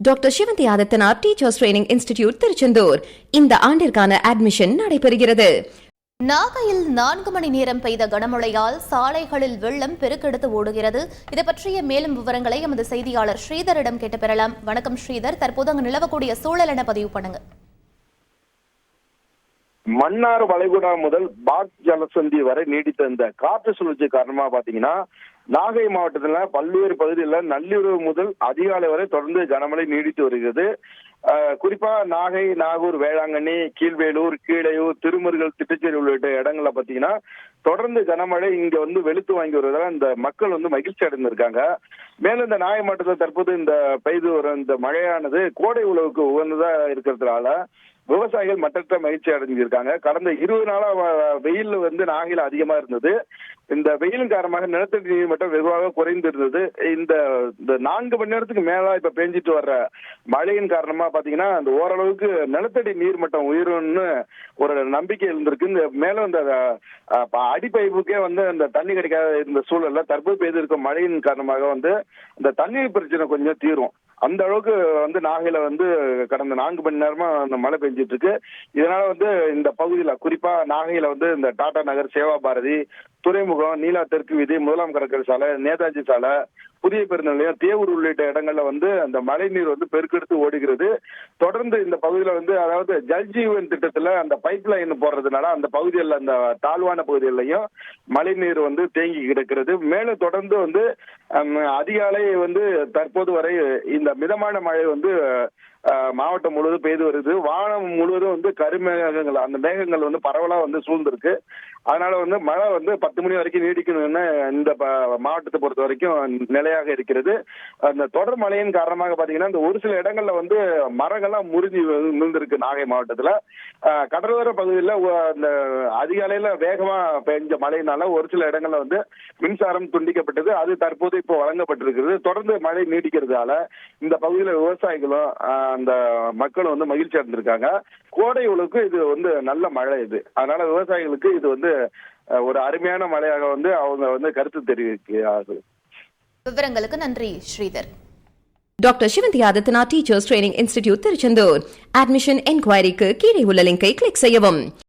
Doctor Sivanthi Adithanar teachers training institute Tiruchendur இந்த ஆண்டிற்கான admission நடைபெறுகிறது. நாகையில் 4 மணி நேரம் பெய்த கனமழையால் சாலைகளில் வெள்ளம் பெருக்கெடுத்து ஓடுகிறது. இது பற்றிய மேலும் விவரங்களை எமது செய்தியாளர் ஸ்ரீதரிடம் கேட்டு பெறலாம். வணக்கம் ஸ்ரீதர், தற்போது அங்கு நிலவக்கூடிய சூழல் என பதிவு பண்ணுங்க. மன்னார் வளைகுடா முதல் பாக் ஜலசந்தி வரை நீடித்த இந்த காற்று சுழற்சி காரணமா பாத்தீங்கன்னா நாகை மாவட்டத்துல பல்வேறு பகுதிகளில் நள்ளிரவு முதல் அதிகாலை வரை தொடர்ந்து கனமழை நீடித்து வருகிறது. குறிப்பா நாகை, நாகூர், வேளாங்கண்ணி, கீழ்வேலூர், கீழையூர், திருமருகல், திட்டச்சேரி உள்ளிட்ட இடங்கள்ல பாத்தீங்கன்னா தொடர்ந்து கனமழை இங்க வெளுத்து வாங்கி வருவதால இந்த மக்கள் மகிழ்ச்சி அடைந்திருக்காங்க. மேலும் இந்த நாகை மாவட்டத்தில் தற்போது இந்த பெய்து வரும் இந்த மழையானது கோடை உழவுக்கு உகந்ததா இருக்கிறதுனால விவசாயிகள் மற்றற்ற மகிழ்ச்சி அடைஞ்சிருக்காங்க. கடந்த 20 நாளா வெயில் நாகையில் அதிகமா இருந்தது. இந்த வெயிலின் காரணமாக நிலத்தடி நீர் மட்டம் வெகுவாக குறைந்து இருந்தது. இந்த 4 மணி நேரத்துக்கு மேலா இப்ப பெஞ்சிட்டு வர்ற மழையின் காரணமா பாத்தீங்கன்னா அந்த ஓரளவுக்கு நிலத்தடி நீர் மட்டம் உயரும்னு ஒரு நம்பிக்கை இருந்திருக்கு. இந்த மேலும் இந்த அடிப்பைப்புக்கே அந்த தண்ணி கிடைக்காத இருந்த சூழல்ல தற்போது பெய்து இருக்கும் மழையின் காரணமாக இந்த தண்ணீர் பிரச்சனை கொஞ்சம் தீரும். அந்த அளவுக்கு நாகையில கடந்த 4 மணி நேரமா அந்த மழை பெஞ்சிட்டு இருக்கு. இதனால இந்த பகுதியில குறிப்பா நாகையில இந்த டாடா நகர், சேவா பாரதி, துறைமுகம், நீலா தெற்கு வீதி, முதலாம் கடற்கரை சாலை, நேதாஜி சாலை, புதிய பேருந்து நிலையம், தேவூர் உள்ளிட்ட இடங்கள்ல அந்த மழை நீர் பெருக்கெடுத்து ஓடுகிறது. தொடர்ந்து இந்த பகுதியில அதாவது ஜல்ஜீவன் திட்டத்துல அந்த பைப் லைன் போடுறதுனால அந்த பகுதிகளில் அந்த தாழ்வான பகுதிகளிலையும் மழை நீர் தேங்கி கிடக்கிறது. மேலும் தொடர்ந்து அதிகாலை தற்போது வரை இந்த மிதமான மழை மாவட்டம் முழுவதும் பெய்து வருது. வானம் முழுவதும் கருமேகங்கள், அந்த மேகங்கள் பரவலா சூழ்ந்திருக்கு. அதனால மழை 10 மணி வரைக்கும் நீடிக்கணும்னு இந்த மாவட்டத்தை பொறுத்த வரைக்கும் நிலையாக இருக்கிறது. அந்த தொடர் மழையின் காரணமாக பாத்தீங்கன்னா இந்த ஒரு சில இடங்கள்ல மரங்கள்லாம் முறிஞ்சு விழுந்திருக்கு. நாகை மாவட்டத்துல கடலோர பகுதியில் அந்த அதிகாலையில வேகமா பெஞ்ச மழையினால ஒரு சில இடங்கள்ல மின்சாரம் துண்டிக்கப்பட்டது. அது தற்போது இப்போ வழங்கப்பட்டிருக்கிறது. தொடர்ந்து மழை நீடிக்கிறதால இந்த பகுதியில விவசாயிகளும் அந்த மக்களும் மகிழ்ச்சி அடைந்திருக்காங்க. கோடை உழவுக்கு இது நல்ல மழை. இது அதனால விவசாயிகளுக்கு இது ஒரு அருமையான மழையாக அவங்க கருத்து தெரிவிக்கிறார்கள். விவரங்களுக்கு நன்றி Sridhar. Doctor Sivanthi Adithanar teachers training institute Tiruchendur. Admission என்கொயரிக்கு கீழே உள்ள லிங்கை கிளிக் செய்யவும்.